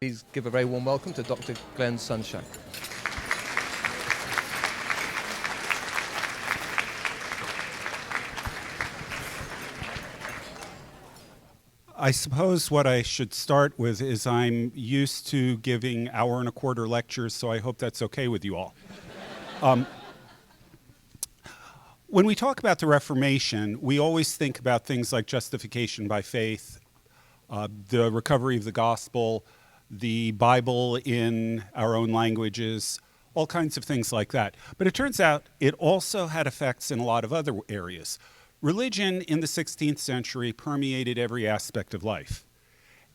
Please give a very warm welcome to Dr. Glenn Sunshine. I suppose what I should start with is I'm used to giving hour-and-a-quarter lectures, so I hope that's okay with you all. When we talk about the Reformation, we always think about things like justification by faith, the recovery of the gospel, the Bible in our own languages, all kinds of things like that. But it turns out it also had effects in a lot of other areas. Religion in the 16th century permeated every aspect of life.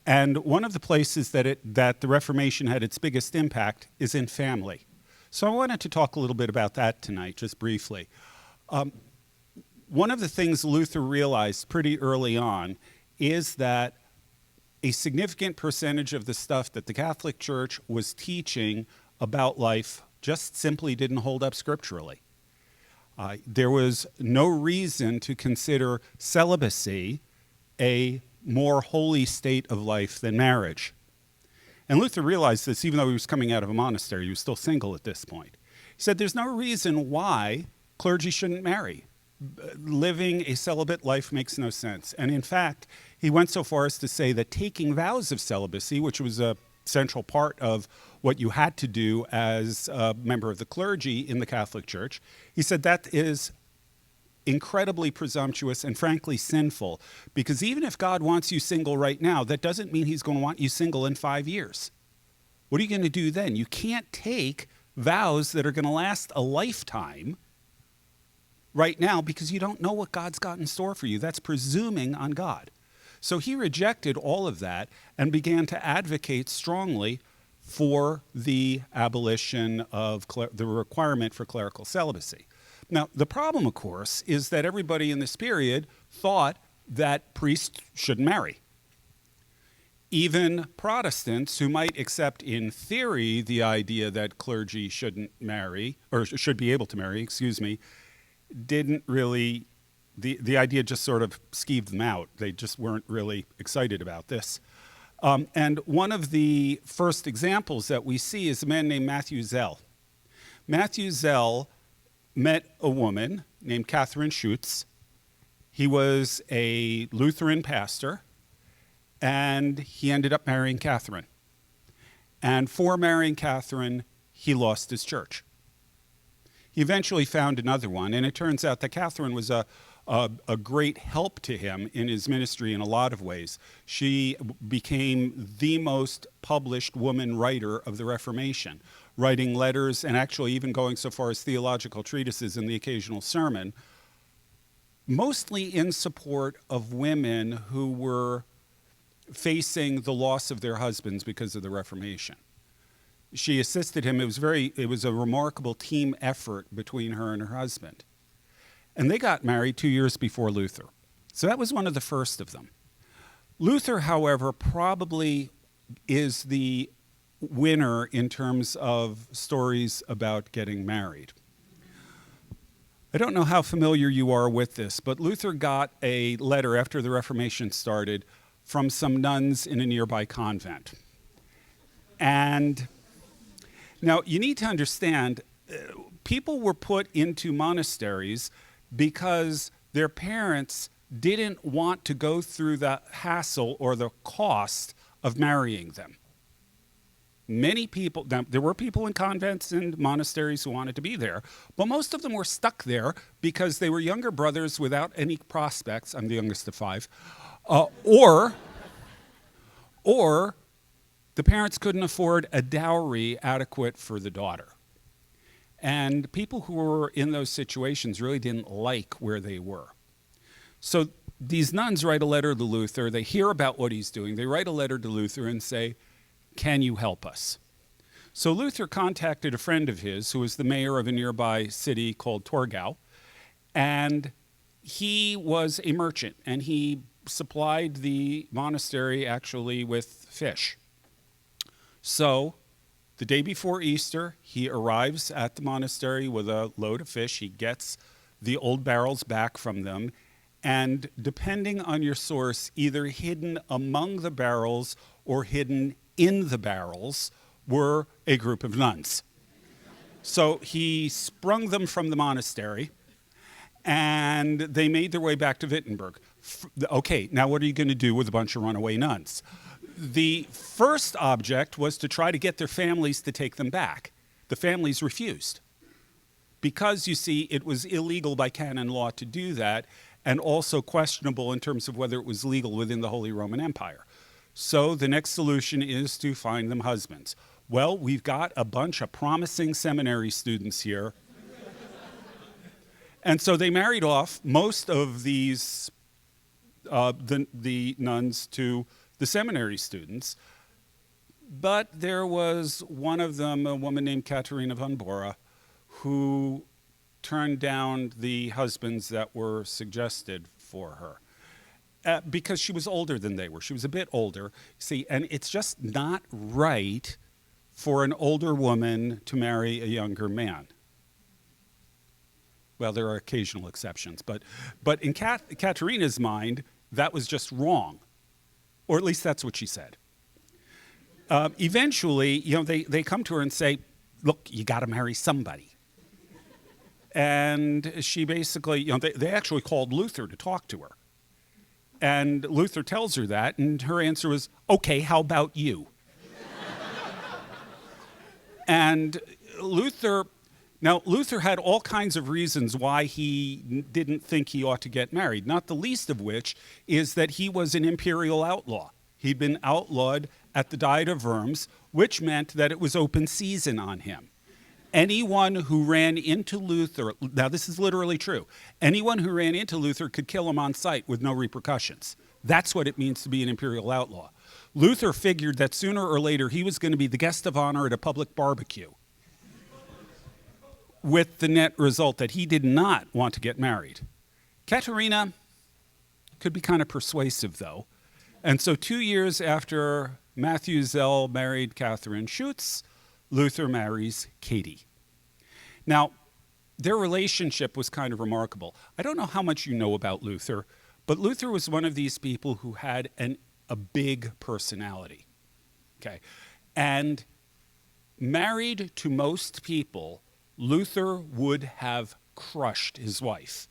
And one of the places that the Reformation had its biggest impact is in family. So I wanted to talk a little bit about that tonight, just briefly. One of the things Luther realized pretty early on is that a significant percentage of the stuff that the Catholic Church was teaching about life just simply didn't hold up scripturally. There was no reason to consider celibacy a more holy state of life than marriage. And Luther realized this even though he was coming out of a monastery. He was still single at this point. He said there's no reason why clergy shouldn't marry. Living a celibate life makes no sense. And in fact, he went so far as to say that taking vows of celibacy, which was a central part of what you had to do as a member of the clergy in the Catholic Church, he said that is incredibly presumptuous and frankly sinful, because even if God wants you single right now, that doesn't mean he's going to want you single in 5 years. What are you going to do then? You can't take vows that are going to last a lifetime right now because you don't know what God's got in store for you. That's presuming on God. So he rejected all of that and began to advocate strongly for the abolition of the requirement for clerical celibacy. Now, the problem, of course, is that everybody in this period thought that priests shouldn't marry. Even Protestants, who might accept in theory the idea that clergy shouldn't marry, or should be able to marry, didn't really, the idea just sort of skeeved them out. They just weren't really excited about this. And one of the first examples that we see is a man named Matthew Zell. Matthew Zell met a woman named Catherine Schutz. He was a Lutheran pastor, and he ended up marrying Catherine. And for marrying Catherine, he lost his church. He eventually found another one, and it turns out that Catherine was a great help to him in his ministry in a lot of ways. She became the most published woman writer of the Reformation, writing letters and actually even going so far as theological treatises and the occasional sermon, mostly in support of women who were facing the loss of their husbands because of the Reformation. She assisted him. It was a remarkable team effort between her and her husband. And they got married 2 years before Luther. So that was one of the first of them. Luther, however, probably is the winner in terms of stories about getting married. I don't know how familiar you are with this, but Luther got a letter after the Reformation started from some nuns in a nearby convent. And now you need to understand, people were put into monasteries because their parents didn't want to go through the hassle or the cost of marrying them. Many people, now, there were people in convents and monasteries who wanted to be there, but most of them were stuck there because they were younger brothers without any prospects. I'm the youngest of 5. Or the parents couldn't afford a dowry adequate for the daughter. And people who were in those situations really didn't like where they were. So these nuns write a letter to Luther. They hear about what he's doing. They write a letter to Luther and say, "Can you help us?" So Luther contacted a friend of his who was the mayor of a nearby city called Torgau. And he was a merchant, and he supplied the monastery actually with fish. So the day before Easter, he arrives at the monastery with a load of fish. He gets the old barrels back from them, and depending on your source, either hidden among the barrels or hidden in the barrels were a group of nuns. So he sprung them from the monastery, and they made their way back to Wittenberg. Okay, now what are you going to do with a bunch of runaway nuns? The first object was to try to get their families to take them back. The families refused. Because, you see, it was illegal by canon law to do that, and also questionable in terms of whether it was legal within the Holy Roman Empire. So the next solution is to find them husbands. Well, we've got a bunch of promising seminary students here. And so they married off most of these, the nuns to the seminary students. But there was one of them, a woman named Katharina von Bora, who turned down the husbands that were suggested for her because she was older than they were. She was a bit older, see, and it's just not right for an older woman to marry a younger man. Well, there are occasional exceptions, but in Katharina's mind, that was just wrong, or at least that's what she said. Eventually, they come to her and say, look, you got to marry somebody. And she basically, they actually called Luther to talk to her. And Luther tells her that, and her answer was, okay, how about you? And Luther had all kinds of reasons why he didn't think he ought to get married, not the least of which is that he was an imperial outlaw. He'd been outlawed at the Diet of Worms, which meant that it was open season on him. Anyone who ran into Luther, now this is literally true, anyone who ran into Luther could kill him on sight with no repercussions. That's what it means to be an imperial outlaw. Luther figured that sooner or later he was going to be the guest of honor at a public barbecue, with the net result that he did not want to get married. Katharina could be kind of persuasive, though. And so 2 years after Matthew Zell married Catherine Schutz, Luther marries Katie. Now, their relationship was kind of remarkable. I don't know how much you know about Luther, but Luther was one of these people who had a big personality, okay? And married to most people, Luther would have crushed his wife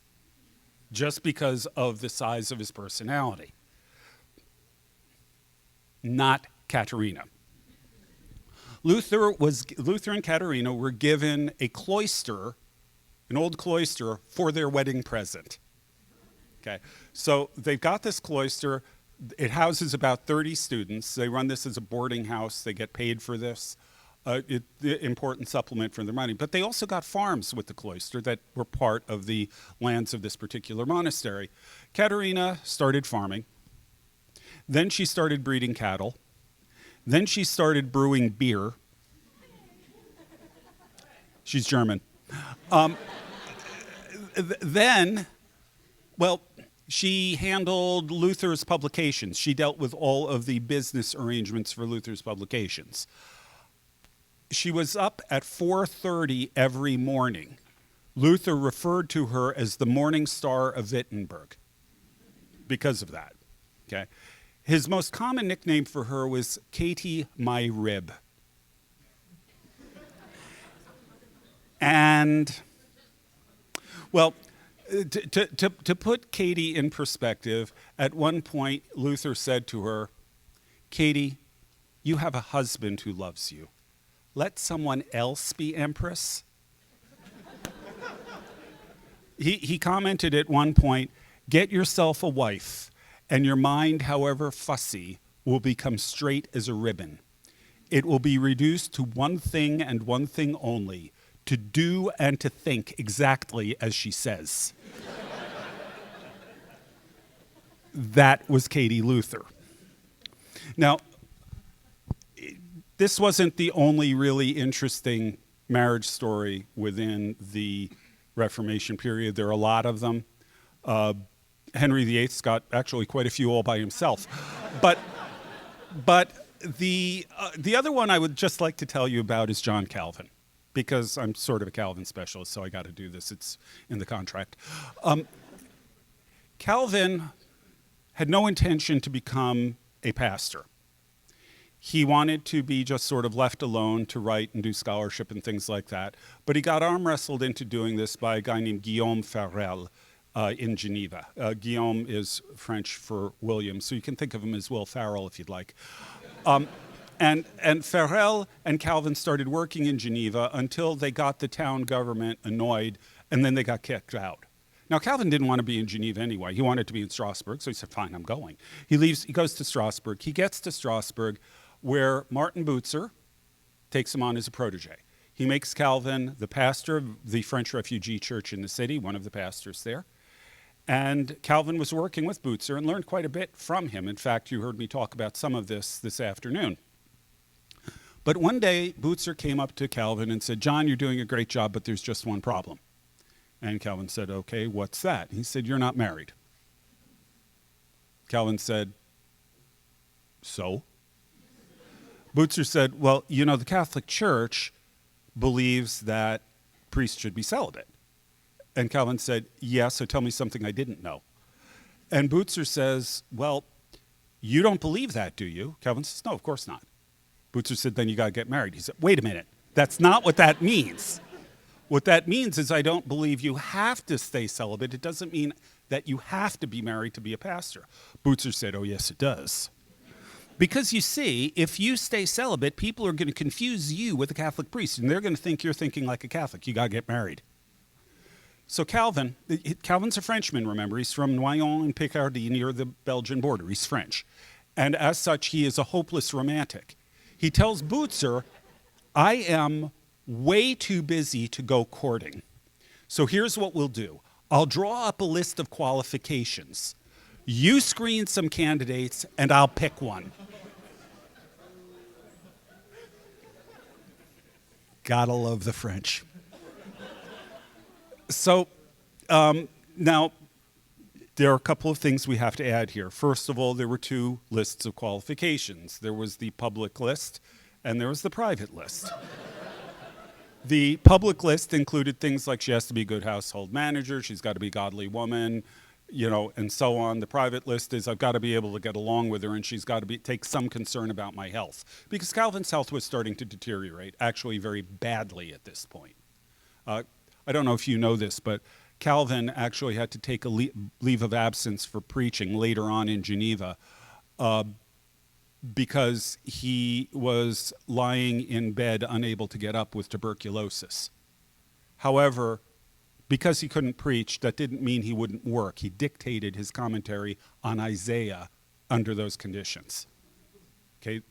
just because of the size of his personality. Not Katharina. Luther and Katharina were given a cloister, an old cloister, for their wedding present. Okay, so they've got this cloister. It houses about 30 students. They run this as a boarding house. They get paid for this. The important supplement for their money. But they also got farms with the cloister that were part of the lands of this particular monastery. Katharina started farming. Then she started breeding cattle. Then she started brewing beer. She's German. She handled Luther's publications. She dealt with all of the business arrangements for Luther's publications. She was up at 4:30 every morning. Luther referred to her as the morning star of Wittenberg because of that. Okay. His most common nickname for her was Katie my rib. And, well, to put Katie in perspective, at one point Luther said to her, Katie, you have a husband who loves you. Let someone else be empress. He commented at one point, get yourself a wife, and your mind, however fussy, will become straight as a ribbon. It will be reduced to one thing and one thing only, to do and to think exactly as she says. That was Katie Luther. Now, this wasn't the only really interesting marriage story within the Reformation period. There are a lot of them. Henry VIII's got actually quite a few all by himself. But the other one I would just like to tell you about is John Calvin, because I'm sort of a Calvin specialist, so I got to do this. It's in the contract. Calvin had no intention to become a pastor. He wanted to be just sort of left alone to write and do scholarship and things like that. But he got arm wrestled into doing this by a guy named Guillaume Farel in Geneva. Guillaume is French for William, so you can think of him as Will Farrell if you'd like. And Farel and Calvin started working in Geneva until they got the town government annoyed, and then they got kicked out. Now, Calvin didn't want to be in Geneva anyway. He wanted to be in Strasbourg, so he said, fine, I'm going. He leaves, he goes to Strasbourg. He gets to Strasbourg, where Martin Bucer takes him on as a protege. He makes Calvin the pastor of the French refugee church in the city, one of the pastors there. And Calvin was working with Bucer and learned quite a bit from him. In fact, you heard me talk about some of this afternoon. But one day, Bucer came up to Calvin and said, John, you're doing a great job, but there's just one problem. And Calvin said, okay, what's that? He said, you're not married. Calvin said, so? Bucer said, well, you know, the Catholic Church believes that priests should be celibate. And Calvin said, yeah, so tell me something I didn't know. And Bucer says, well, you don't believe that, do you? Calvin says, no, of course not. Bucer said, then you got to get married. He said, wait a minute, that's not what that means. What that means is I don't believe you have to stay celibate. It doesn't mean that you have to be married to be a pastor. Bucer said, oh, yes, it does. Because you see, if you stay celibate, people are going to confuse you with a Catholic priest, and they're going to think you're thinking like a Catholic. You got to get married. So Calvin's a Frenchman, remember. He's from Noyon in Picardy near the Belgian border. He's French. And as such, he is a hopeless romantic. He tells Bucer, I am way too busy to go courting. So here's what we'll do. I'll draw up a list of qualifications. You screen some candidates, and I'll pick one. Gotta love the French. So now, there are a couple of things we have to add here. First of all, there were two lists of qualifications. There was the public list, and there was the private list. The public list included things like she has to be a good household manager, she's got to be a godly woman, you know, and so on. The private list is I've got to be able to get along with her, and she's got to take some concern about my health. Because Calvin's health was starting to deteriorate, actually very badly at this point. I don't know if you know this, but Calvin actually had to take a leave of absence for preaching later on in Geneva because he was lying in bed unable to get up with tuberculosis. However, because he couldn't preach, that didn't mean he wouldn't work. He dictated his commentary on Isaiah under those conditions. Okay,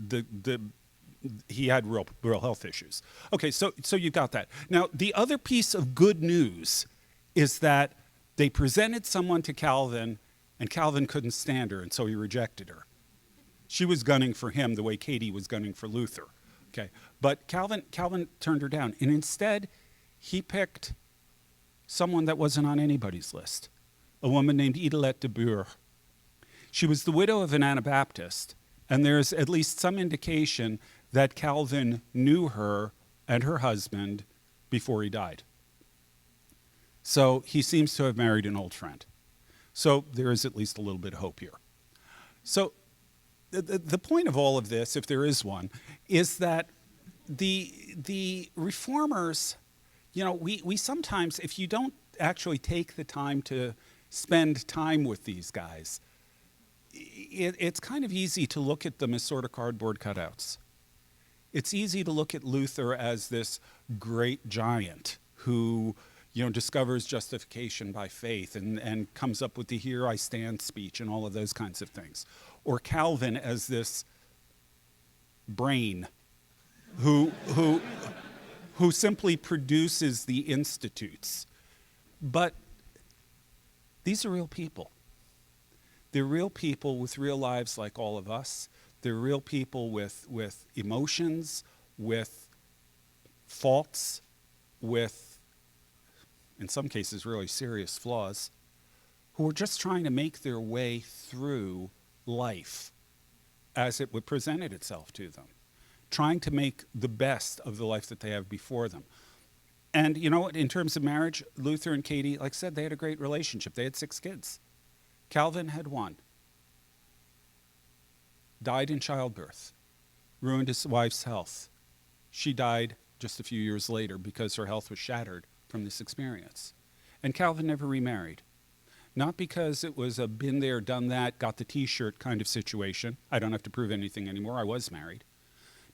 he had real health issues. Okay, so you got that. Now, the other piece of good news is that they presented someone to Calvin, and Calvin couldn't stand her, and so he rejected her. She was gunning for him the way Katie was gunning for Luther. Okay, but Calvin turned her down, and instead, he picked someone that wasn't on anybody's list, a woman named Idelette de Bure. She was the widow of an Anabaptist, and there's at least some indication that Calvin knew her and her husband before he died. So he seems to have married an old friend. So there is at least a little bit of hope here. So the point of all of this, if there is one, is that the reformers, you know, we sometimes, if you don't actually take the time to spend time with these guys, it's kind of easy to look at them as sort of cardboard cutouts. It's easy to look at Luther as this great giant who, you know, discovers justification by faith and comes up with the "Here I Stand" speech and all of those kinds of things. Or Calvin as this brain who simply produces the institutes. But these are real people. They're real people with real lives like all of us. They're real people with emotions, with faults, with, in some cases, really serious flaws, who are just trying to make their way through life as it would presented itself to them, trying to make the best of the life that they have before them. And you know what, in terms of marriage, Luther and Katie, like I said, they had a great relationship. They had 6 kids. Calvin had 1. Died in childbirth. ruined his wife's health. She died just a few years later because her health was shattered from this experience. And Calvin never remarried. Not because it was a been there, done that, got the t-shirt kind of situation. I don't have to prove anything anymore. I was married.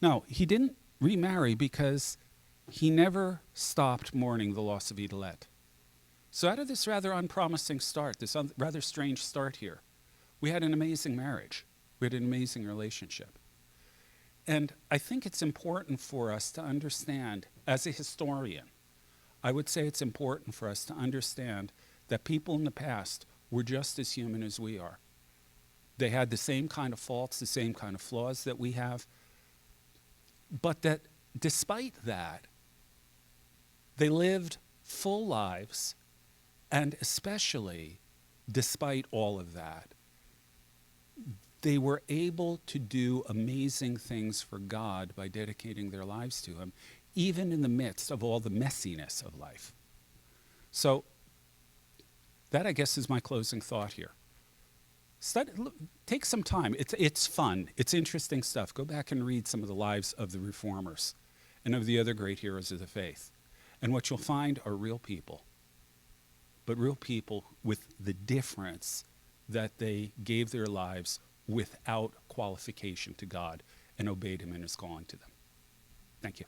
No, he didn't remarry because he never stopped mourning the loss of Idelette. So out of this rather unpromising start, this rather strange start here, we had an amazing marriage. We had an amazing relationship. And I think it's important for us to understand, as a historian, I would say it's important for us to understand that people in the past were just as human as we are. They had the same kind of faults, the same kind of flaws that we have, but that despite that, they lived full lives, and especially despite all of that, they were able to do amazing things for God by dedicating their lives to Him, even in the midst of all the messiness of life. So that, I guess, is my closing thought here. Take some time. It's fun. It's interesting stuff. Go back and read some of the lives of the reformers and of the other great heroes of the faith. And what you'll find are real people, but real people with the difference that they gave their lives without qualification to God and obeyed Him in His calling to them. Thank you.